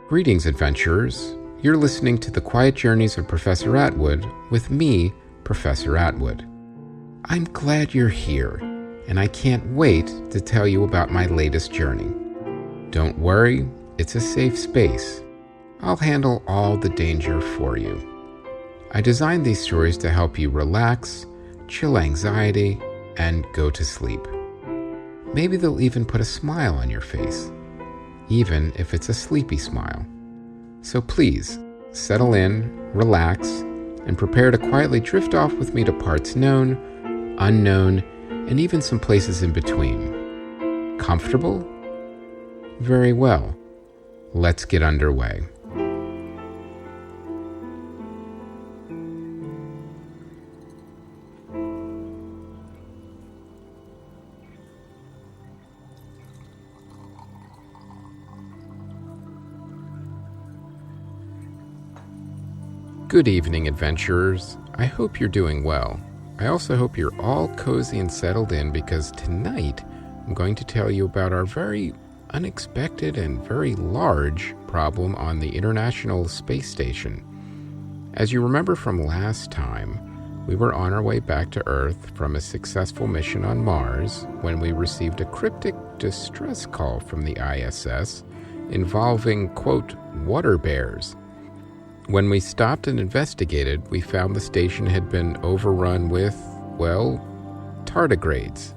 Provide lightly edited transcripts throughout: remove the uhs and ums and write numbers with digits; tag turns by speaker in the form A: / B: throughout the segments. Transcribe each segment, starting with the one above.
A: Greetings, adventurers. You're listening to The Quiet Journeys of Professor Atwood with me, Professor Atwood. I'm glad you're here, and I can't wait to tell you about my latest journey. Don't worry, it's a safe space. I'll handle all the danger for you. I designed these stories to help you relax, chill anxiety, and go to sleep. Maybe they'll even put a smile on your face, even if it's a sleepy smile. So please, settle in, relax, and prepare to quietly drift off with me to parts known, unknown, and even some places in between. Comfortable? Very well. Let's get underway. Good evening, adventurers. I hope you're doing well. I also hope you're all cozy and settled in because tonight I'm going to tell you about our very unexpected and very large problem on the International Space Station. As you remember from last time, we were on our way back to Earth from a successful mission on Mars when we received a cryptic distress call from the ISS involving, quote, water bears. When we stopped and investigated, we found the station had been overrun with, well, tardigrades.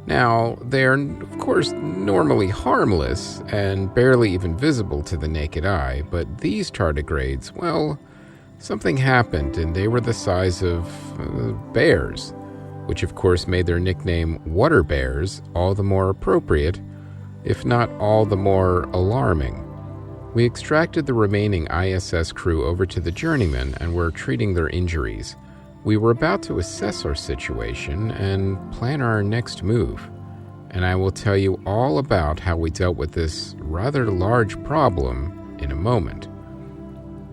A: Now, they're, of course, normally harmless and barely even visible to the naked eye, but these tardigrades, well, something happened and they were the size of bears, which of course made their nickname water bears all the more appropriate, if not all the more alarming. We extracted the remaining ISS crew over to the Journeyman and were treating their injuries. We were about to assess our situation and plan our next move, and I will tell you all about how we dealt with this rather large problem in a moment.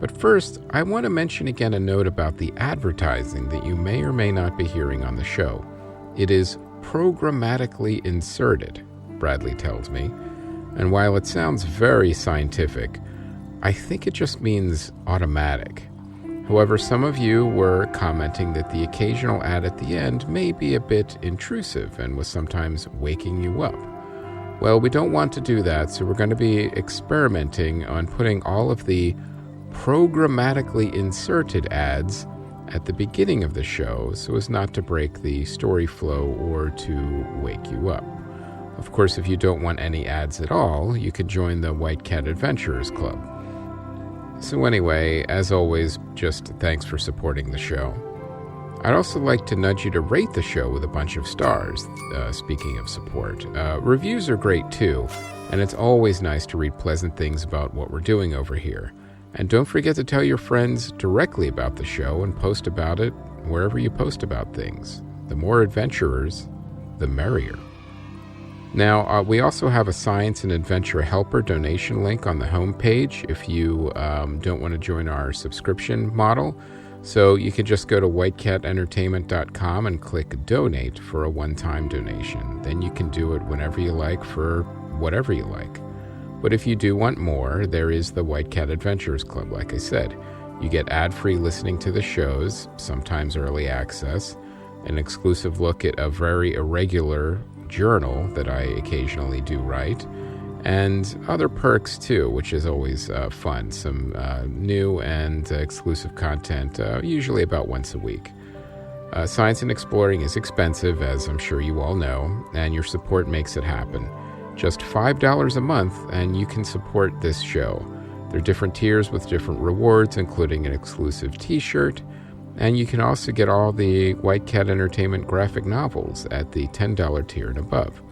A: But first, I want to mention again a note about the advertising that you may or may not be hearing on the show. It is programmatically inserted, Bradley tells me. And while it sounds very scientific, I think it just means automatic. However, some of you were commenting that the occasional ad at the end may be a bit intrusive and was sometimes waking you up. Well, we don't want to do that, so we're going to be experimenting on putting all of the programmatically inserted ads at the beginning of the show so as not to break the story flow or to wake you up. Of course, if you don't want any ads at all, you can join the White Cat Adventurers Club. So anyway, as always, just thanks for supporting the show. I'd also like to nudge you to rate the show with a bunch of stars, speaking of support. Reviews are great too, and it's always nice to read pleasant things about what we're doing over here. And don't forget to tell your friends directly about the show and post about it wherever you post about things. The more adventurers, the merrier. Now, we also have a Science and Adventure Helper donation link on the homepage if you don't want to join our subscription model. So you can just go to whitecatentertainment.com and click Donate for a one-time donation. Then you can do it whenever you like for whatever you like. But if you do want more, there is the White Cat Adventurers Club, like I said. You get ad-free listening to the shows, sometimes early access, an exclusive look at a very irregular journal that I occasionally do write, and other perks too, which is always fun. Some new and exclusive content, usually about once a week. Science and exploring is expensive, as I'm sure you all know, and your support makes it happen. Just $5 a month, and you can support this show. There are different tiers with different rewards, including an exclusive t-shirt, and you can also get all the White Cat Entertainment graphic novels at the $10 tier and above.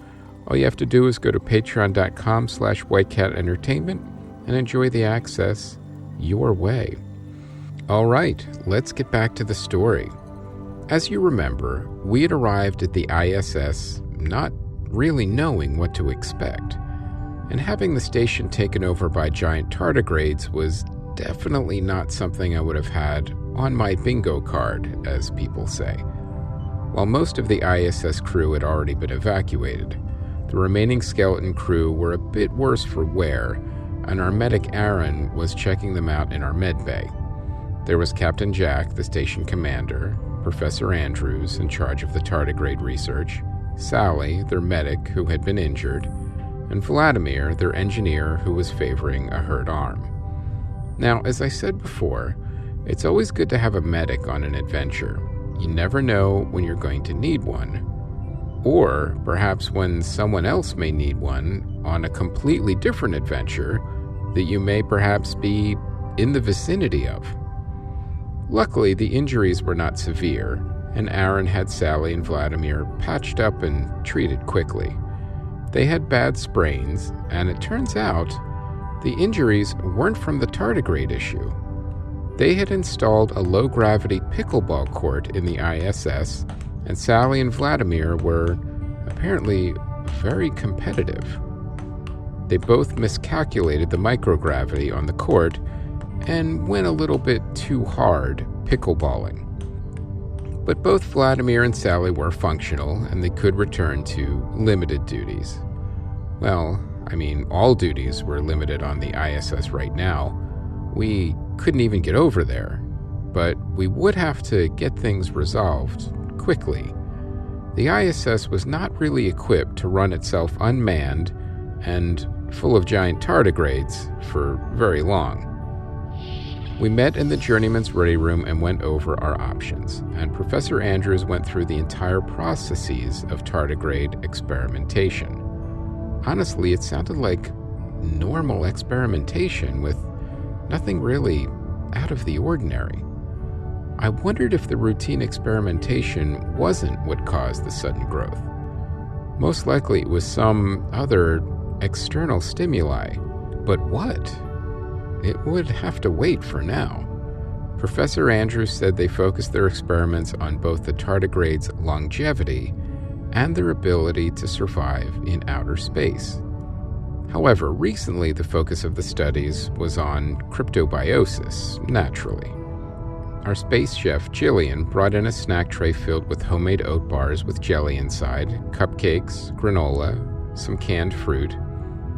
A: All you have to do is go to patreon.com/whitecatentertainment and enjoy the access your way. All right, let's get back to the story. As you remember, we had arrived at the ISS not really knowing what to expect, and having the station taken over by giant tardigrades was definitely not something I would have had on my bingo card, as people say. While most of the ISS crew had already been evacuated, the remaining skeleton crew were a bit worse for wear, and our medic Aaron was checking them out in our med bay. There was Captain Jack, the station commander, Professor Andrews, in charge of the tardigrade research, Sally, their medic who had been injured, and Vladimir, their engineer who was favoring a hurt arm. Now, as I said before, it's always good to have a medic on an adventure. You never know when you're going to need one, or perhaps when someone else may need one on a completely different adventure that you may perhaps be in the vicinity of. Luckily, the injuries were not severe, and Aaron had Sally and Vladimir patched up and treated quickly. They had bad sprains, and it turns out the injuries weren't from the tardigrade issue. They had installed a low-gravity pickleball court in the ISS, and Sally and Vladimir were apparently very competitive. They both miscalculated the microgravity on the court and went a little bit too hard pickleballing. But both Vladimir and Sally were functional, and they could return to limited duties. Well, all duties were limited on the ISS right now. We couldn't even get over there, but we would have to get things resolved quickly. The ISS was not really equipped to run itself unmanned and full of giant tardigrades for very long. We met in the journeyman's ready room and went over our options, and Professor Andrews went through the entire processes of tardigrade experimentation. Honestly, it sounded like normal experimentation with nothing really out of the ordinary. I wondered if the routine experimentation wasn't what caused the sudden growth. Most likely it was some other external stimuli, but what? It would have to wait for now. Professor Andrews said they focused their experiments on both the tardigrades' longevity and their ability to survive in outer space. However, recently the focus of the studies was on cryptobiosis, naturally. Our space chef, Jillian, brought in a snack tray filled with homemade oat bars with jelly inside, cupcakes, granola, some canned fruit,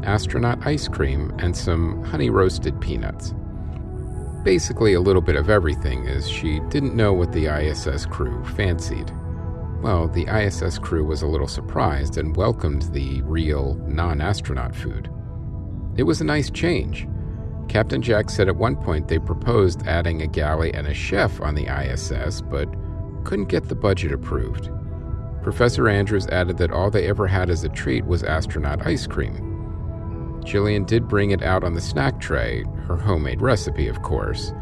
A: astronaut ice cream, and some honey-roasted peanuts. Basically a little bit of everything, as she didn't know what the ISS crew fancied. Well, the ISS crew was a little surprised and welcomed the real, non-astronaut food. It was a nice change. Captain Jack said at one point they proposed adding a galley and a chef on the ISS, but couldn't get the budget approved. Professor Andrews added that all they ever had as a treat was astronaut ice cream. Jillian did bring it out on the snack tray, her homemade recipe, of course,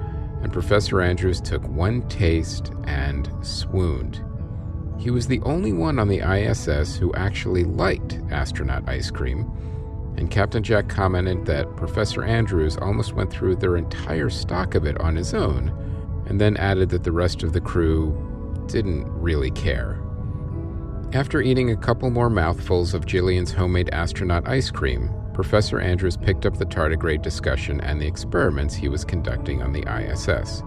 A: and Professor Andrews took one taste and swooned. He was the only one on the ISS who actually liked astronaut ice cream, and Captain Jack commented that Professor Andrews almost went through their entire stock of it on his own, and then added that the rest of the crew didn't really care. After eating a couple more mouthfuls of Jillian's homemade astronaut ice cream, Professor Andrews picked up the tardigrade discussion and the experiments he was conducting on the ISS.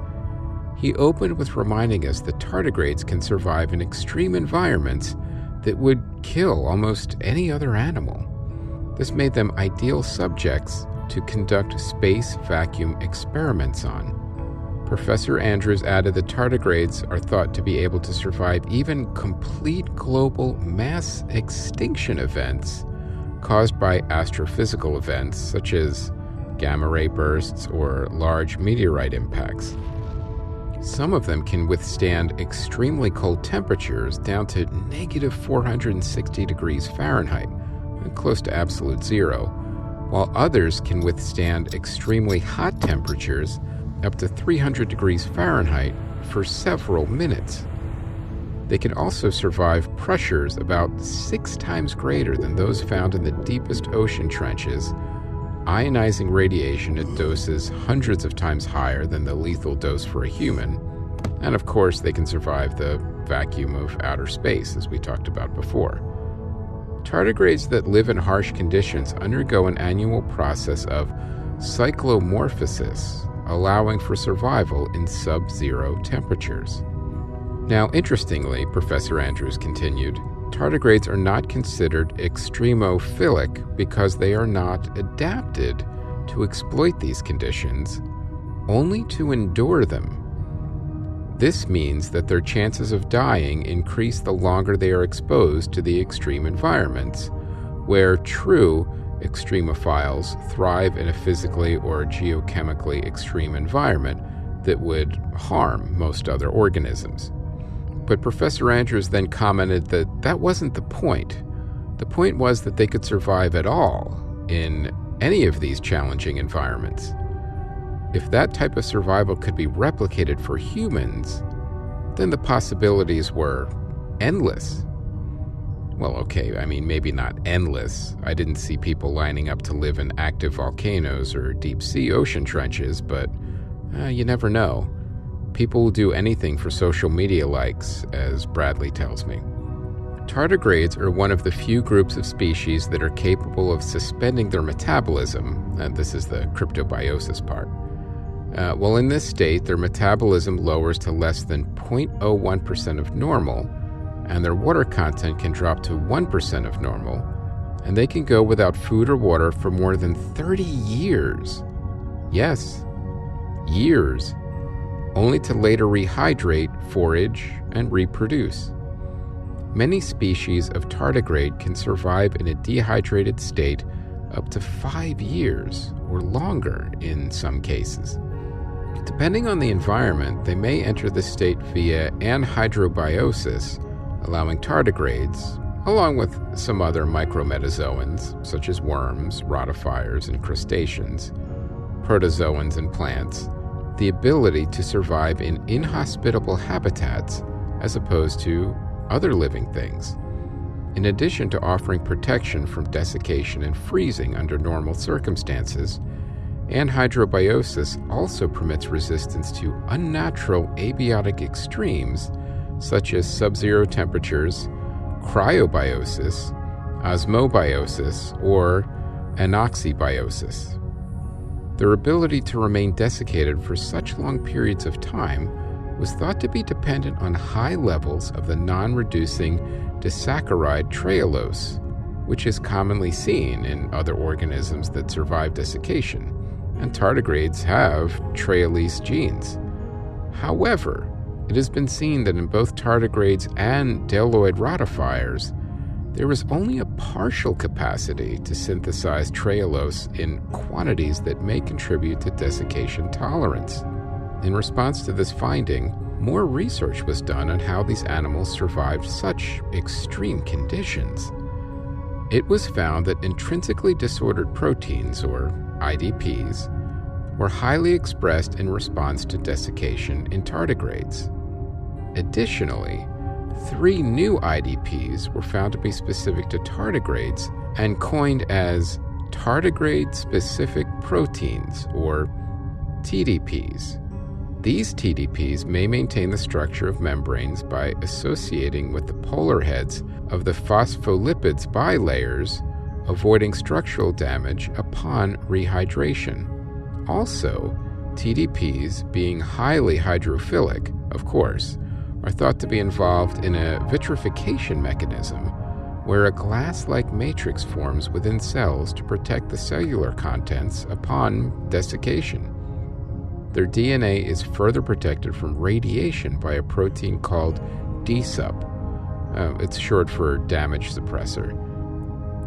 A: He opened with reminding us that tardigrades can survive in extreme environments that would kill almost any other animal. This made them ideal subjects to conduct space vacuum experiments on. Professor Andrews added that tardigrades are thought to be able to survive even complete global mass extinction events caused by astrophysical events such as gamma-ray bursts or large meteorite impacts. Some of them can withstand extremely cold temperatures down to negative 460 degrees Fahrenheit, close to absolute zero, while others can withstand extremely hot temperatures up to 300 degrees Fahrenheit for several minutes. They can also survive pressures about 6 times greater than those found in the deepest ocean trenches, ionizing radiation at doses hundreds of times higher than the lethal dose for a human, and of course they can survive the vacuum of outer space, as we talked about before. Tardigrades that live in harsh conditions undergo an annual process of cyclomorphosis, allowing for survival in sub-zero temperatures. Now, interestingly, Professor Andrews continued, tardigrades are not considered extremophilic because they are not adapted to exploit these conditions, only to endure them. This means that their chances of dying increase the longer they are exposed to the extreme environments, where true extremophiles thrive in a physically or geochemically extreme environment that would harm most other organisms. But Professor Andrews then commented that that wasn't the point. The point was that they could survive at all in any of these challenging environments. If that type of survival could be replicated for humans, then the possibilities were endless. Well, okay, I mean, maybe not endless. I didn't see people lining up to live in active volcanoes or deep-sea ocean trenches, but you never know. People will do anything for social media likes, as Bradley tells me. Tardigrades are one of the few groups of species that are capable of suspending their metabolism, and this is the cryptobiosis part. Well, in this state, their metabolism lowers to less than 0.01% of normal, and their water content can drop to 1% of normal, and they can go without food or water for more than 30 years. Yes, years, only to later rehydrate, forage, and reproduce. Many species of tardigrade can survive in a dehydrated state up to 5 years or longer in some cases. Depending on the environment, they may enter the state via anhydrobiosis, allowing tardigrades, along with some other micrometazoans such as worms, rotifiers, and crustaceans, protozoans, and plants, the ability to survive in inhospitable habitats as opposed to other living things. In addition to offering protection from desiccation and freezing under normal circumstances, anhydrobiosis also permits resistance to unnatural abiotic extremes such as sub-zero temperatures, cryobiosis, osmobiosis, or anoxybiosis. Their ability to remain desiccated for such long periods of time was thought to be dependent on high levels of the non-reducing disaccharide trehalose, which is commonly seen in other organisms that survive desiccation, and tardigrades have trehalase genes. However, it has been seen that in both tardigrades and bdelloid rotifiers, there is only a partial capacity to synthesize trehalose in quantities that may contribute to desiccation tolerance. In response to this finding, more research was done on how these animals survived such extreme conditions. It was found that intrinsically disordered proteins, or IDPs, were highly expressed in response to desiccation in tardigrades. Additionally, 3 new IDPs were found to be specific to tardigrades and coined as tardigrade-specific proteins, or TDPs. These TDPs may maintain the structure of membranes by associating with the polar heads of the phospholipids bilayers, avoiding structural damage upon rehydration. Also, TDPs, being highly hydrophilic, of course, are thought to be involved in a vitrification mechanism where a glass-like matrix forms within cells to protect the cellular contents upon desiccation. Their DNA is further protected from radiation by a protein called DSUP. It's short for damage suppressor.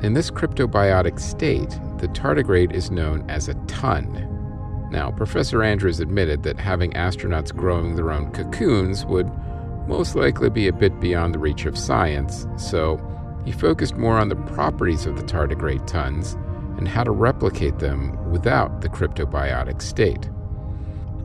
A: In this cryptobiotic state, the tardigrade is known as a ton. Now, Professor Andrews admitted that having astronauts growing their own cocoons would most likely be a bit beyond the reach of science, so he focused more on the properties of the tardigrade tons and how to replicate them without the cryptobiotic state.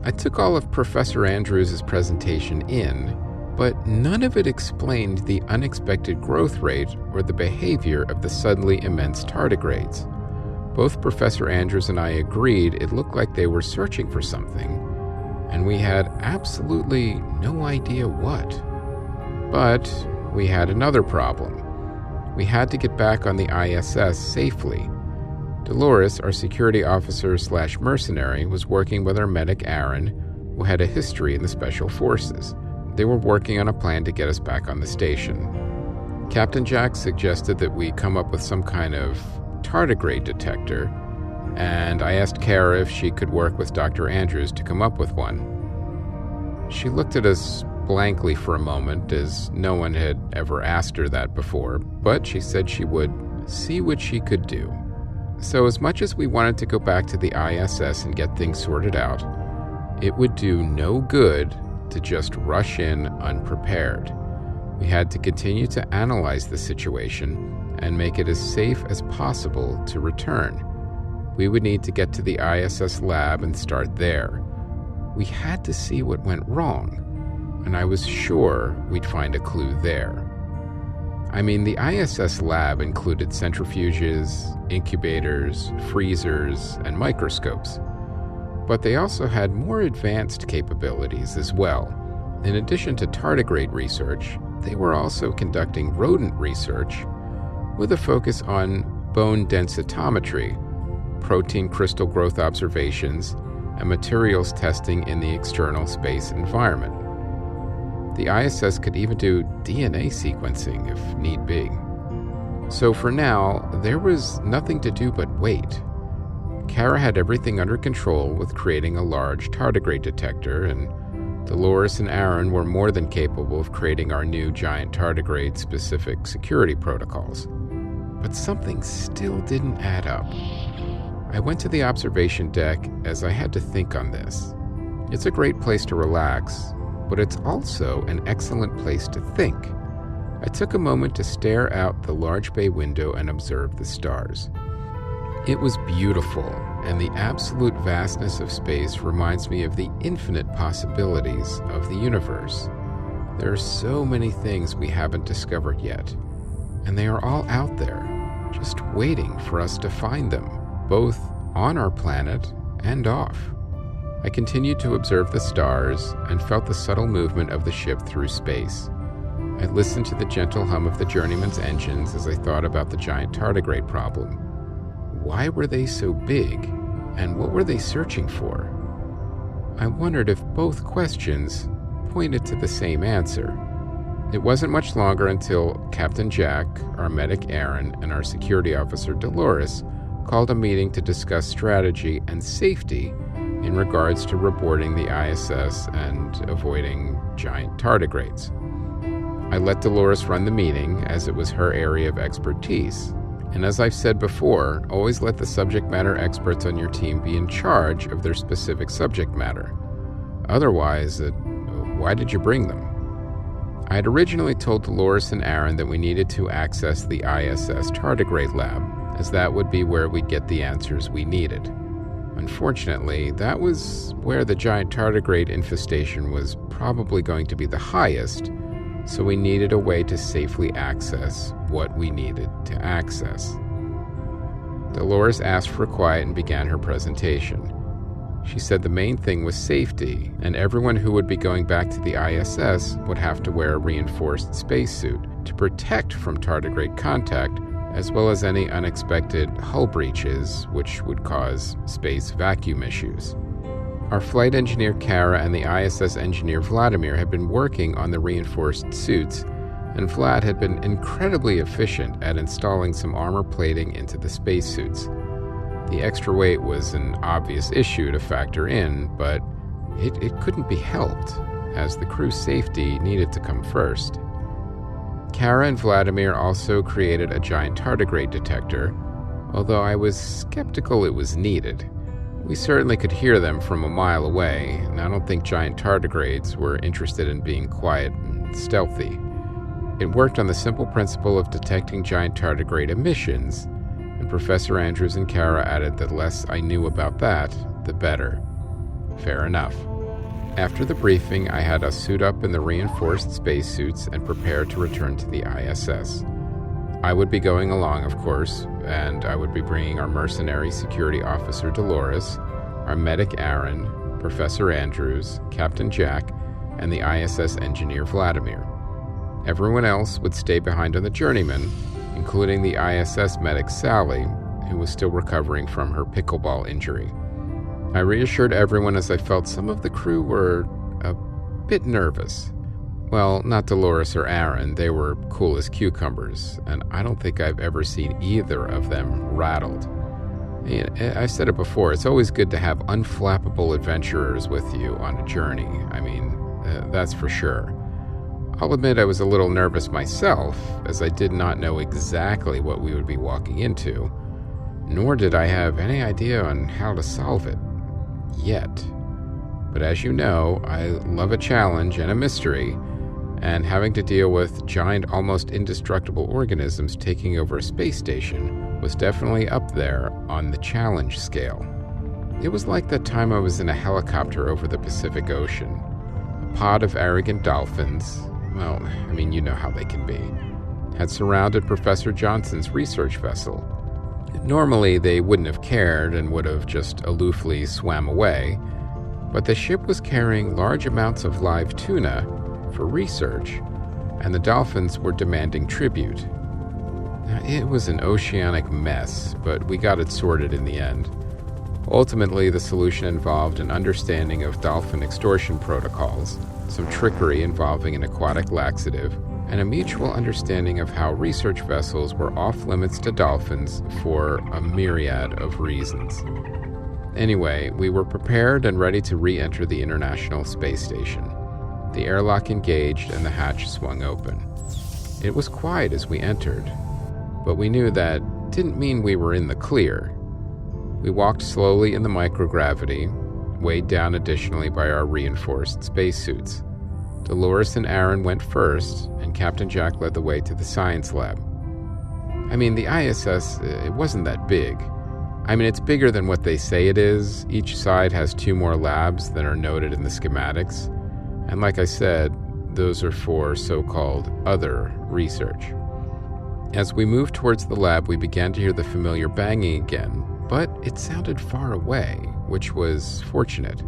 A: I took all of Professor Andrews' presentation in, but none of it explained the unexpected growth rate or the behavior of the suddenly immense tardigrades. Both Professor Andrews and I agreed it looked like they were searching for something, and we had absolutely no idea what. But we had another problem. We had to get back on the ISS safely. Dolores, our security officer / mercenary, was working with our medic Aaron, who had a history in the Special Forces. They were working on a plan to get us back on the station. Captain Jack suggested that we come up with some kind of tardigrade detector, and I asked Kara if she could work with Dr. Andrews to come up with one. She looked at us blankly for a moment, as no one had ever asked her that before, but she said she would see what she could do. So as much as we wanted to go back to the ISS and get things sorted out, it would do no good to just rush in unprepared. We had to continue to analyze the situation and make it as safe as possible to return. We would need to get to the ISS lab and start there. We had to see what went wrong, and I was sure we'd find a clue there. I mean, the ISS lab included centrifuges, incubators, freezers, and microscopes. But they also had more advanced capabilities as well. In addition to tardigrade research, they were also conducting rodent research with a focus on bone densitometry, protein crystal growth observations, and materials testing in the external space environment. The ISS could even do DNA sequencing if need be. So for now, there was nothing to do but wait. Kara had everything under control with creating a large tardigrade detector, and Dolores and Aaron were more than capable of creating our new giant tardigrade-specific security protocols. But something still didn't add up. I went to the observation deck as I had to think on this. It's a great place to relax, but it's also an excellent place to think. I took a moment to stare out the large bay window and observe the stars. It was beautiful, and the absolute vastness of space reminds me of the infinite possibilities of the universe. There are so many things we haven't discovered yet, and they are all out there, just waiting for us to find them, both on our planet and off. I continued to observe the stars and felt the subtle movement of the ship through space. I listened to the gentle hum of the journeyman's engines as I thought about the giant tardigrade problem. Why were they so big, and what were they searching for? I wondered if both questions pointed to the same answer. It wasn't much longer until Captain Jack, our medic Aaron, and our security officer Dolores called a meeting to discuss strategy and safety in regards to reporting the ISS and avoiding giant tardigrades. I let Dolores run the meeting as it was her area of expertise. And as I've said before, always let the subject matter experts on your team be in charge of their specific subject matter. Otherwise, why did you bring them? I had originally told Dolores and Aaron that we needed to access the ISS tardigrade lab, as that would be where we'd get the answers we needed. Unfortunately, that was where the giant tardigrade infestation was probably going to be the highest, so we needed a way to safely access what we needed to access. Dolores asked for quiet and began her presentation. She said the main thing was safety, and everyone who would be going back to the ISS would have to wear a reinforced spacesuit to protect from tardigrade contact, as well as any unexpected hull breaches, which would cause space vacuum issues. Our flight engineer Kara and the ISS engineer Vladimir had been working on the reinforced suits, and Vlad had been incredibly efficient at installing some armor plating into the spacesuits. The extra weight was an obvious issue to factor in, but it couldn't be helped, as the crew's safety needed to come first. Kara and Vladimir also created a giant tardigrade detector, although I was skeptical it was needed. We certainly could hear them from a mile away, and I don't think giant tardigrades were interested in being quiet and stealthy. It worked on the simple principle of detecting giant tardigrade emissions, and Professor Andrews and Kara added that the less I knew about that, the better. Fair enough. After the briefing, I had us suit up in the reinforced spacesuits and prepare to return to the ISS. I would be going along, of course, and I would be bringing our mercenary security officer Dolores, our medic Aaron, Professor Andrews, Captain Jack, and the ISS engineer Vladimir. Everyone else would stay behind on the journeyman, including the ISS medic Sally, who was still recovering from her pickleball injury. I reassured everyone as I felt some of the crew were a bit nervous. Well, not Dolores or Aaron, they were cool as cucumbers, and I don't think I've ever seen either of them rattled. I've said it before, it's always good to have unflappable adventurers with you on a journey. That's for sure. I'll admit I was a little nervous myself, as I did not know exactly what we would be walking into, nor did I have any idea on how to solve it. Yet. But as you know, I love a challenge and a mystery, and having to deal with giant, almost indestructible organisms taking over a space station was definitely up there on the challenge scale. It was like that time I was in a helicopter over the Pacific Ocean. A pod of arrogant dolphins, well, you know how they can be, had surrounded Professor Johnson's research vessel. Normally, they wouldn't have cared and would have just aloofly swam away, but the ship was carrying large amounts of live tuna for research, and the dolphins were demanding tribute. Now, it was an oceanic mess, but we got it sorted in the end. Ultimately, the solution involved an understanding of dolphin extortion protocols, some trickery involving an aquatic laxative, and a mutual understanding of how research vessels were off-limits to dolphins for a myriad of reasons. Anyway, we were prepared and ready to re-enter the International Space Station. The airlock engaged and the hatch swung open. It was quiet as we entered, but we knew that didn't mean we were in the clear. We walked slowly in the microgravity, weighed down additionally by our reinforced spacesuits. Dolores and Aaron went first, and Captain Jack led the way to the science lab. The ISS, it wasn't that big. It's bigger than what they say it is. Each side has 2 more labs than are noted in the schematics. And like I said, those are for so-called other research. As we moved towards the lab, we began to hear the familiar banging again, but it sounded far away, which was fortunate.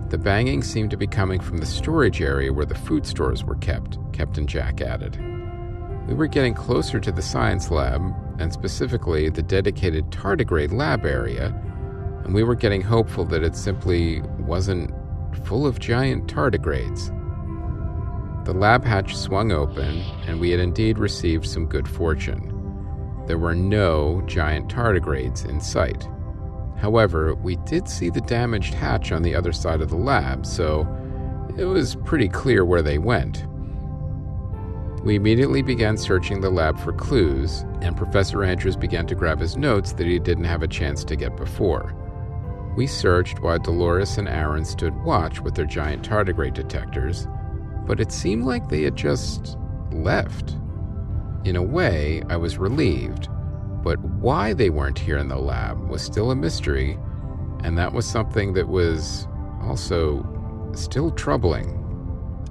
A: The banging seemed to be coming from the storage area where the food stores were kept, Captain Jack added. We were getting closer to the science lab, and specifically the dedicated tardigrade lab area, and we were getting hopeful that it simply wasn't full of giant tardigrades. The lab hatch swung open, and we had indeed received some good fortune. There were no giant tardigrades in sight. However, we did see the damaged hatch on the other side of the lab, so it was pretty clear where they went. We immediately began searching the lab for clues, and Professor Andrews began to grab his notes that he didn't have a chance to get before. We searched while Dolores and Aaron stood watch with their giant tardigrade detectors, but it seemed like they had just left. In a way, I was relieved, but why they weren't here in the lab was still a mystery, and that was something that was also still troubling.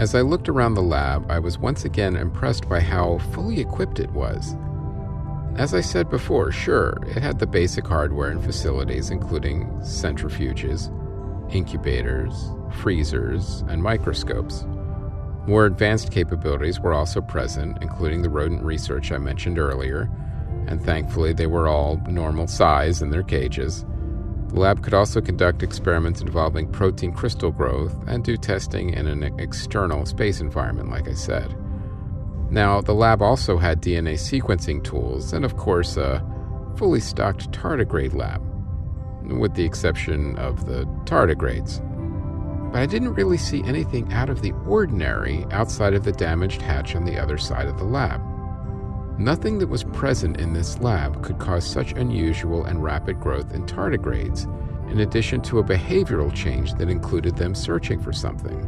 A: As I looked around the lab, I was once again impressed by how fully equipped it was. As I said before, sure, it had the basic hardware and facilities, including centrifuges, incubators, freezers, and microscopes. More advanced capabilities were also present, including the rodent research I mentioned earlier, and thankfully they were all normal size in their cages. The lab could also conduct experiments involving protein crystal growth and do testing in an external space environment, like I said. Now, the lab also had DNA sequencing tools and, of course, a fully stocked tardigrade lab, with the exception of the tardigrades. But I didn't really see anything out of the ordinary outside of the damaged hatch on the other side of the lab. Nothing that was present in this lab could cause such unusual and rapid growth in tardigrades, in addition to a behavioral change that included them searching for something.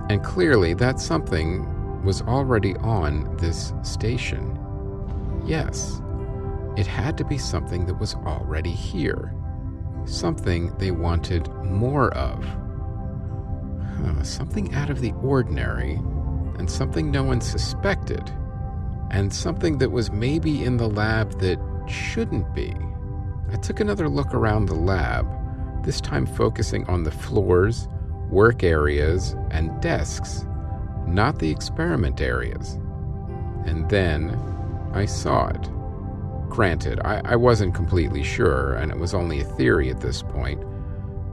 A: And clearly, that something was already on this station. Yes, it had to be something that was already here. Something they wanted more of. Something out of the ordinary, and something no one suspected. And something that was maybe in the lab that shouldn't be. I took another look around the lab, this time focusing on the floors, work areas, and desks, not the experiment areas. And then I saw it. Granted, I wasn't completely sure, and it was only a theory at this point,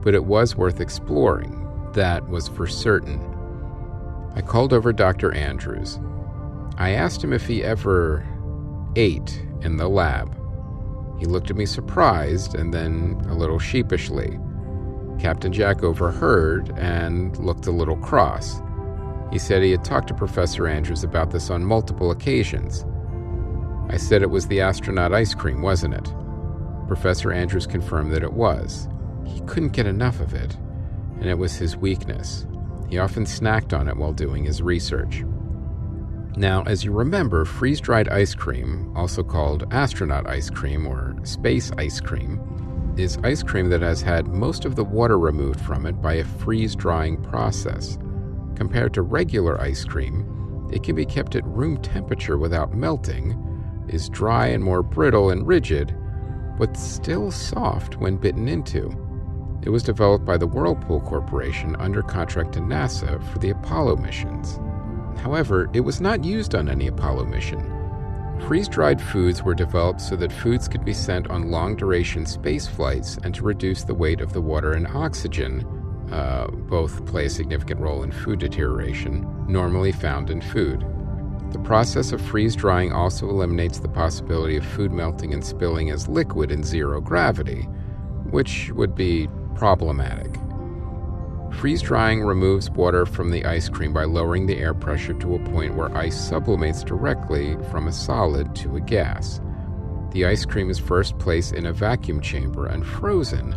A: but it was worth exploring. That was for certain. I called over Dr. Andrews. I asked him if he ever ate in the lab. He looked at me surprised and then a little sheepishly. Captain Jack overheard and looked a little cross. He said he had talked to Professor Andrews about this on multiple occasions. I said it was the astronaut ice cream, wasn't it? Professor Andrews confirmed that it was. He couldn't get enough of it, and it was his weakness. He often snacked on it while doing his research. Now, as you remember, freeze-dried ice cream, also called astronaut ice cream or space ice cream, is ice cream that has had most of the water removed from it by a freeze-drying process. Compared to regular ice cream, it can be kept at room temperature without melting, is dry and more brittle and rigid, but still soft when bitten into. It was developed by the Whirlpool Corporation under contract to NASA for the Apollo missions. However, it was not used on any Apollo mission. Freeze-dried foods were developed so that foods could be sent on long-duration space flights and to reduce the weight of the water and oxygen, both play a significant role in food deterioration, normally found in food. The process of freeze-drying also eliminates the possibility of food melting and spilling as liquid in zero gravity, which would be problematic. Freeze-drying removes water from the ice cream by lowering the air pressure to a point where ice sublimates directly from a solid to a gas. The ice cream is first placed in a vacuum chamber and frozen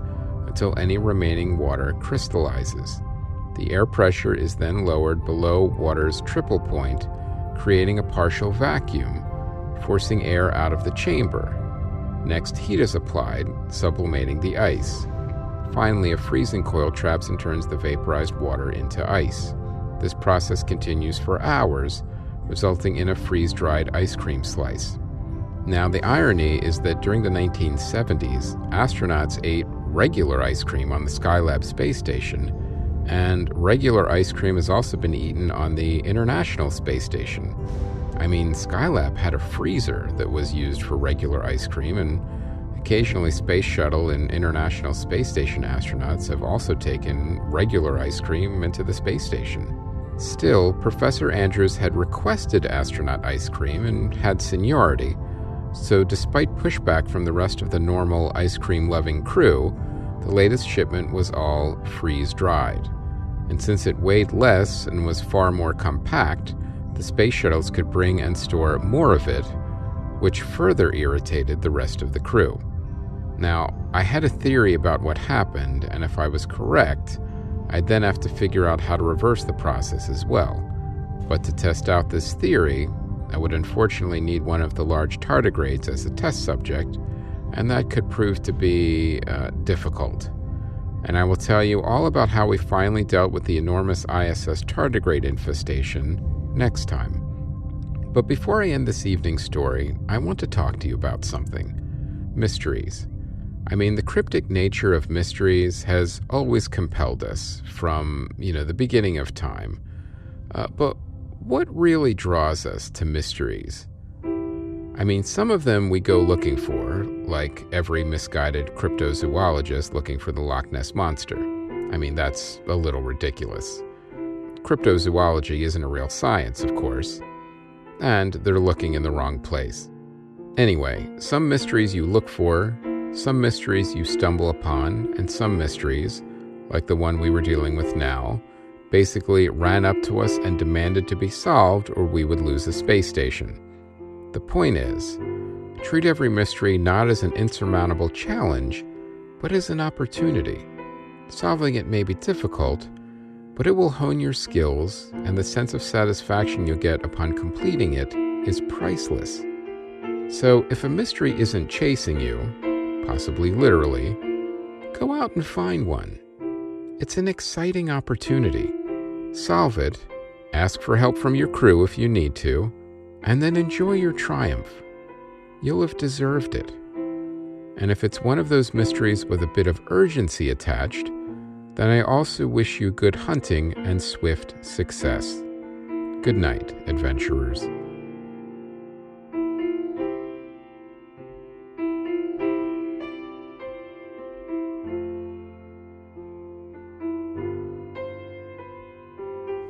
A: until any remaining water crystallizes. The air pressure is then lowered below water's triple point, creating a partial vacuum, forcing air out of the chamber. Next, heat is applied, sublimating the ice. Finally, a freezing coil traps and turns the vaporized water into ice. This process continues for hours, resulting in a freeze-dried ice cream slice. Now, the irony is that during the 1970s, astronauts ate regular ice cream on the Skylab space station, and regular ice cream has also been eaten on the International Space Station. I mean, Skylab had a freezer that was used for regular ice cream, and occasionally Space Shuttle and International Space Station astronauts have also taken regular ice cream into the space station. Still, Professor Andrews had requested astronaut ice cream and had seniority, so despite pushback from the rest of the normal ice cream-loving crew, the latest shipment was all freeze-dried. And since it weighed less and was far more compact, the space shuttles could bring and store more of it, which further irritated the rest of the crew. Now, I had a theory about what happened, and if I was correct, I'd then have to figure out how to reverse the process as well. But to test out this theory, I would unfortunately need one of the large tardigrades as a test subject, and that could prove to be difficult. And I will tell you all about how we finally dealt with the enormous ISS tardigrade infestation next time. But before I end this evening's story, I want to talk to you about something. Mysteries. I mean, the cryptic nature of mysteries has always compelled us from, the beginning of time. But what really draws us to mysteries? I mean, some of them we go looking for, like every misguided cryptozoologist looking for the Loch Ness Monster. I mean, that's a little ridiculous. Cryptozoology isn't a real science, of course, and they're looking in the wrong place. Anyway, some mysteries you look for, some mysteries you stumble upon, and some mysteries, like the one we were dealing with now, basically ran up to us and demanded to be solved or we would lose the space station. The point is, treat every mystery not as an insurmountable challenge, but as an opportunity. Solving it may be difficult, but it will hone your skills, and the sense of satisfaction you'll get upon completing it is priceless. So if a mystery isn't chasing you, possibly literally, go out and find one. It's an exciting opportunity. Solve it, ask for help from your crew if you need to, and then enjoy your triumph. You'll have deserved it. And if it's one of those mysteries with a bit of urgency attached, then I also wish you good hunting and swift success. Good night, adventurers.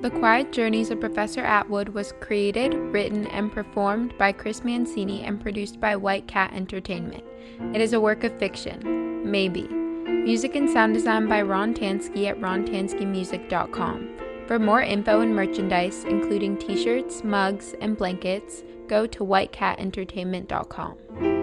B: The The Quiet Journeys of Professor Atwood was created, written, and performed by Chris Mancini and produced by White Cat Entertainment. It is a work of fiction. Maybe. Music and sound design by Ron Tansky at rontanskymusic.com. For more info and merchandise, including t-shirts, mugs, and blankets, go to whitecatentertainment.com.